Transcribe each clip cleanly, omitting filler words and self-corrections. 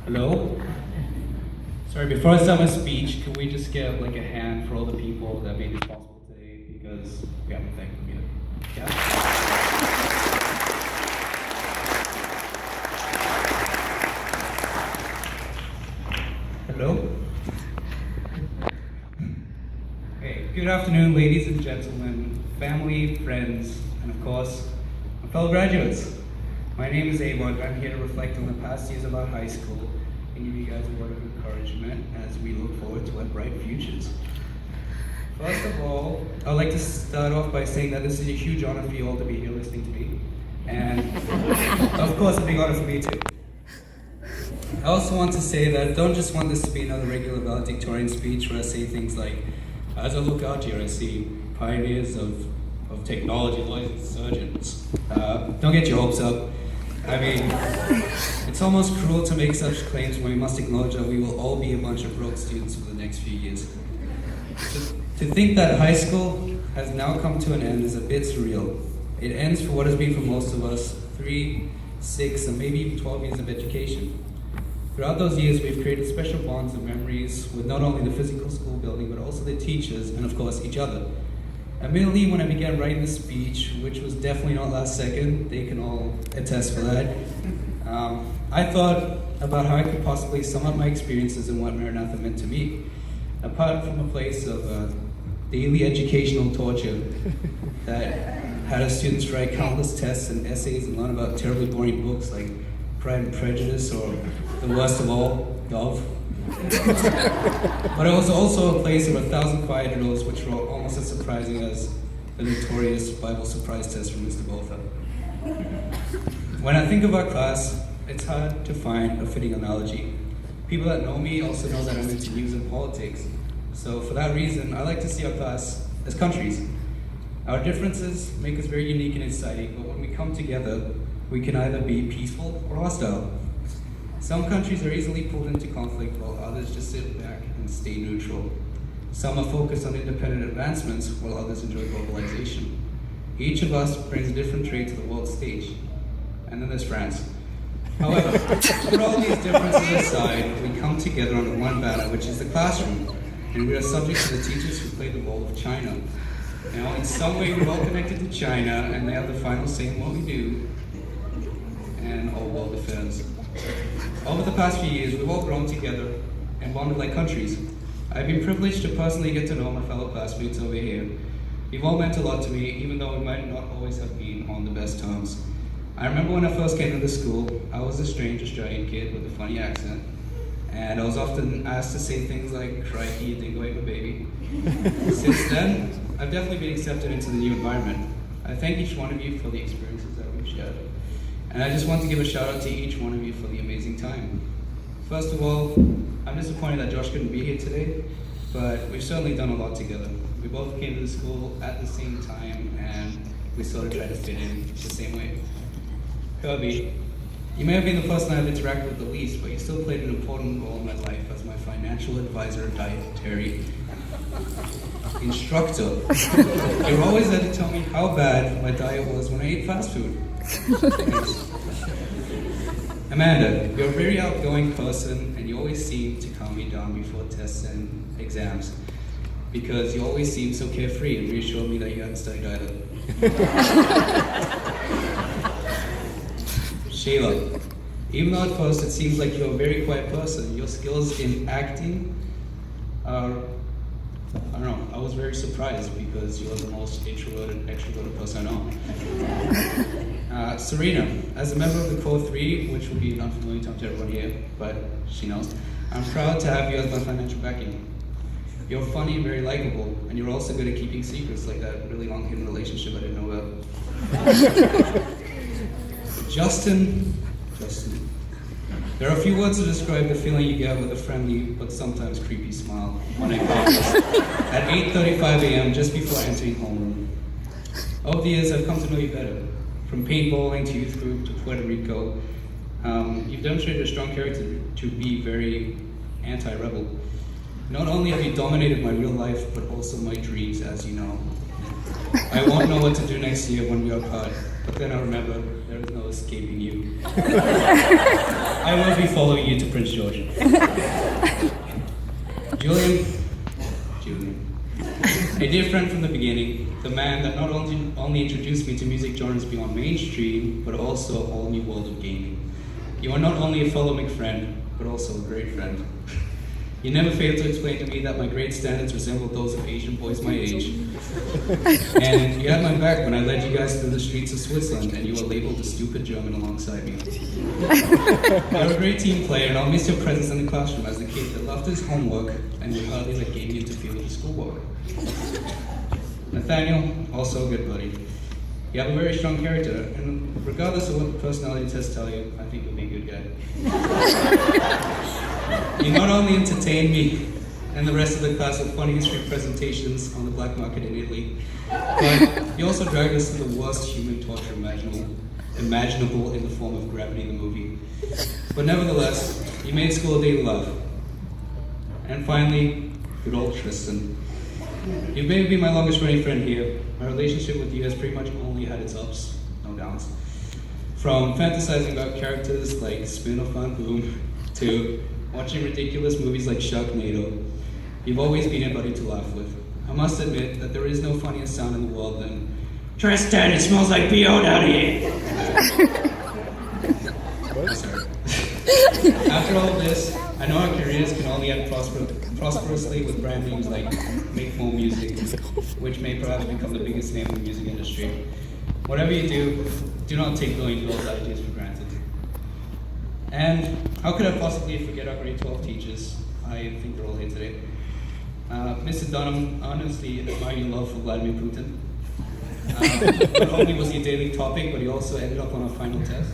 Hello? Sorry, before I start my speech, can we just get like a hand for all the people that made this possible today? Because we haven't thanked them yet. Yeah? Hello? Hey, good afternoon, ladies and gentlemen, family, friends, and of course, my fellow graduates. My name is Avon, and I'm here to reflect on the past years of our high school and give you guys a word of encouragement as we look forward to our bright futures. First of all, I'd like to start off by saying that this is a huge honor for you all to be here listening to me, and of course a big honor for me too. I also want to say that I don't just want this to be another regular valedictorian speech where I say things like, as I look out here, I see pioneers of technology, lawyers, and surgeons. Don't get your hopes up. I mean, it's almost cruel to make such claims when we must acknowledge that we will all be a bunch of broke students for the next few years. To think that high school has now come to an end is a bit surreal. It ends for what has been for most of us 3, 6, and maybe even 12 years of education. Throughout those years, we've created special bonds and memories with not only the physical school building, but also the teachers and of course each other. Admittedly, when I began writing the speech, which was definitely not last second, they can all attest for that, I thought about how I could possibly sum up my experiences and what Maranatha meant to me. Apart from a place of daily educational torture that had our students write countless tests and essays and learn about terribly boring books like Pride and Prejudice or the worst of all, Dove. But it was also a place of 1,000 quiet drills, which were almost as surprising as the notorious Bible surprise test from Mr. Botha. When I think of our class, it's hard to find a fitting analogy. People that know me also know that I'm into news and politics. So for that reason, I like to see our class as countries. Our differences make us very unique and exciting, but when we come together, we can either be peaceful or hostile. Some countries are easily pulled into conflict while others just sit back and stay neutral. Some are focused on independent advancements while others enjoy globalization. Each of us brings a different trait to the world stage. And then there's France. However, put all these differences aside, we come together under one banner, which is the classroom, and we are subject to the teachers who play the role of China. Now, in some way, we're all connected to China, and they have the final say in what we do, and all world affairs. Over the past few years, we've all grown together and bonded like countries. I've been privileged to personally get to know my fellow classmates over here. You've all meant a lot to me, even though we might not always have been on the best terms. I remember when I first came into school, I was a strange Australian kid with a funny accent, and I was often asked to say things like, "Crikey, you didn't go eat my baby." Since then, I've definitely been accepted into the new environment. I thank each one of you for the experiences that we've shared. And I just want to give a shout out to each one of you for the amazing time. First of all, I'm disappointed that Josh couldn't be here today, but we've certainly done a lot together. We both came to the school at the same time, and we sort of tried to fit in the same way. Kirby, you may have been the person I've interacted with the least, but you still played an important role in my life as my financial advisor, dietary instructor. You were always there to tell me how bad my diet was when I ate fast food. Amanda, you're a very outgoing person, and you always seem to calm me down before tests and exams because you always seem so carefree and reassured me that you hadn't studied either. Shayla, even though at first it seems like you're a very quiet person, your skills in acting are, I don't know, I was very surprised because you're the most introverted, extroverted person I know. Serena, as a member of the Core 3, which will be an unfamiliar term to everyone here, but she knows, I'm proud to have you as my financial backing. You're funny and very likable, and you're also good at keeping secrets like that really long hidden relationship I didn't know about. Justin, there are a few words to describe the feeling you get with a friendly but sometimes creepy smile when I call at 8:35 a.m. just before entering homeroom. Over the years, I've come to know you better. From paintballing to youth group to Puerto Rico, you've demonstrated a strong character to be very anti-rebel. Not only have you dominated my real life, but also my dreams, as you know. I won't know what to do next year when we are apart, But then I remember there is no escaping you. I will be following you to Prince George. Julian. A dear friend from the beginning, the man that not only introduced me to music genres beyond mainstream, but also a whole new world of gaming. You are not only a fellow McFriend, but also a great friend. You never failed to explain to me that my grade standards resembled those of Asian boys my age. And you had my back when I led you guys through the streets of Switzerland and you were labeled the stupid German alongside me. You're a great team player and I'll miss your presence in the classroom as the kid that loved his homework and would hardly let gaming interfere with his schoolwork. Nathaniel, also a good buddy. You have a very strong character, and regardless of what the personality tests tell you, I think you'll be a good guy. You not only entertained me and the rest of the class with funny history presentations on the black market in Italy, but you also dragged us to the worst human torture imaginable in the form of Gravity the movie. But nevertheless, you made school a daily love. And finally, good old Tristan. You may be my longest running friend here. My relationship with you has pretty much only had its ups, no downs. From fantasizing about characters like Spin-off on Boom to watching ridiculous movies like Sharknado, you've always been a buddy to laugh with. I must admit that there is no funnier sound in the world than Tristan, it smells like BO down here! Sorry. After all this, I know our careers can only end prosperously with brand names like Make More Music, which may perhaps become the biggest name in the music industry. Whatever you do not take going girls' ideas for granted. And how could I possibly forget our grade 12 teachers? I think they're all here today. Mr. Dunham, honestly admire your love for Vladimir Putin. Not only was he a daily topic, but he also ended up on our final test.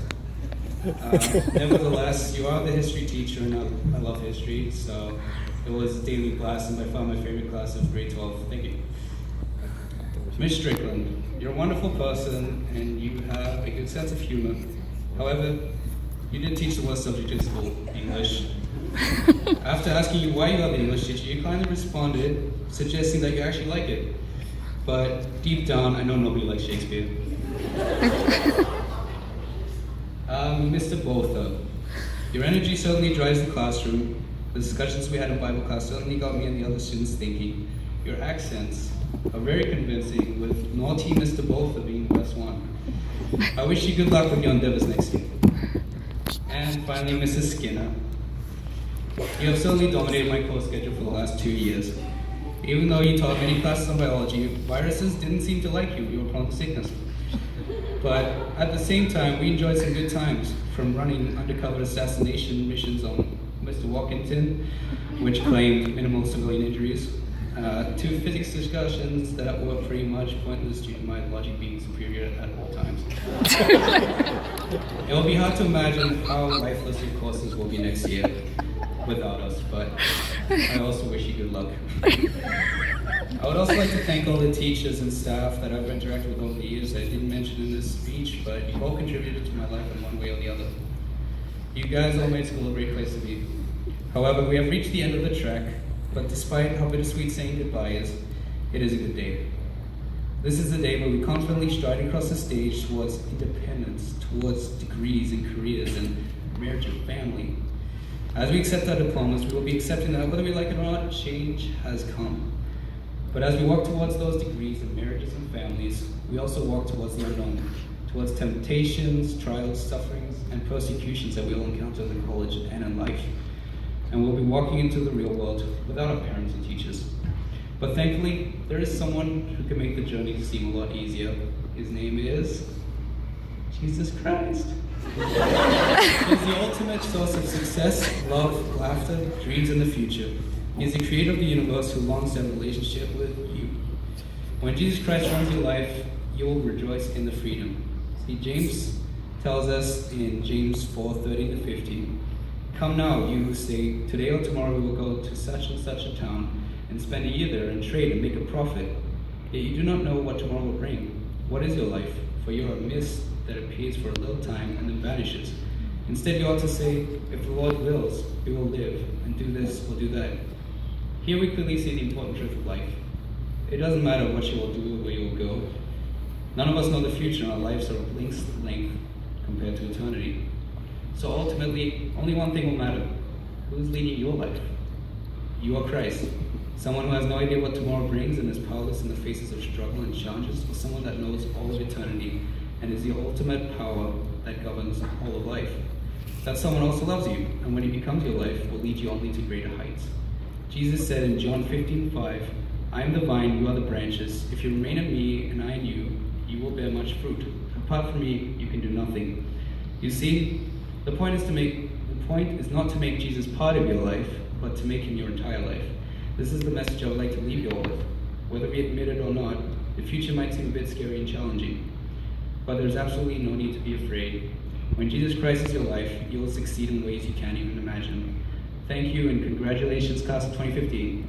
Nevertheless, you are the history teacher, and I love history, so it was a daily class, and by far my favorite class of grade 12. Thank you. Miss Strickland, you're a wonderful person, and you have a good sense of humor. However, you did teach the worst subject in school, English. After asking you why you love English teacher, you kindly responded, suggesting that you actually like it. But deep down, I know nobody likes Shakespeare. Mr. Botha, your energy certainly drives the classroom. The discussions we had in Bible class certainly got me and the other students thinking. Your accents are very convincing, with naughty Mr. Botha being the best one. I wish you good luck with your endeavors next year. And finally, Mrs. Skinner. You have certainly dominated my course schedule for the last 2 years. Even though you taught many classes on biology, viruses didn't seem to like you. You were prone to sickness. But at the same time, we enjoyed some good times, from running undercover assassination missions on Mr. Walkington, which claimed minimal civilian injuries, to physics discussions that were pretty much pointless due to my logic being superior at all times. It will be hard to imagine how lifeless your courses will be next year without us, but I also wish you good luck. I would also like to thank all the teachers and staff that I've interacted with over the years. I didn't mention in this speech, but you've all contributed to my life in one way or the other. You guys all made school a great place to be. However, we have reached the end of the track, but despite how bittersweet saying goodbye is, it is a good day. This is the day where we confidently stride across the stage towards independence, towards degrees and careers and marriage and family. As we accept our diplomas, we will be accepting that whether we like it or not, change has come. But as we walk towards those degrees and marriages and families, we also walk towards the unknown, towards temptations, trials, sufferings, and persecutions that we will encounter in college and in life. And we'll be walking into the real world without our parents and teachers. But thankfully, there is someone who can make the journey seem a lot easier. His name is Jesus Christ. He's the ultimate source of success, love, laughter, dreams, and the future. He is the creator of the universe who longs to have a relationship with you. When Jesus Christ runs your life, you will rejoice in the freedom. See, James tells us in James 4:13-15, "Come now, you who say, today or tomorrow we will go to such and such a town and spend a year there and trade and make a profit. Yet you do not know what tomorrow will bring. What is your life? For you are a mist that appears for a little time and then vanishes. Instead you ought to say, if the Lord wills, we will live and do this or do that." Here we clearly see the important truth of life. It doesn't matter what you will do or where you will go. None of us know the future, and our lives are a blink's length compared to eternity. So ultimately, only one thing will matter. Who's leading your life? You are Christ. Someone who has no idea what tomorrow brings and is powerless in the faces of struggle and challenges, or someone that knows all of eternity and is the ultimate power that governs all of life. That someone also loves you, and when he becomes your life, will lead you only to greater heights. Jesus said in John 15:5, I am the vine, you are the branches. If you remain in me and I in you, you will bear much fruit. Apart from me, you can do nothing. You see, the point is not to make Jesus part of your life, but to make him your entire life. This is the message I would like to leave you all with. Whether we admit it or not, the future might seem a bit scary and challenging, but there's absolutely no need to be afraid. When Jesus Christ is your life, you will succeed in ways you can't even imagine. Thank you, and congratulations, class of 2015.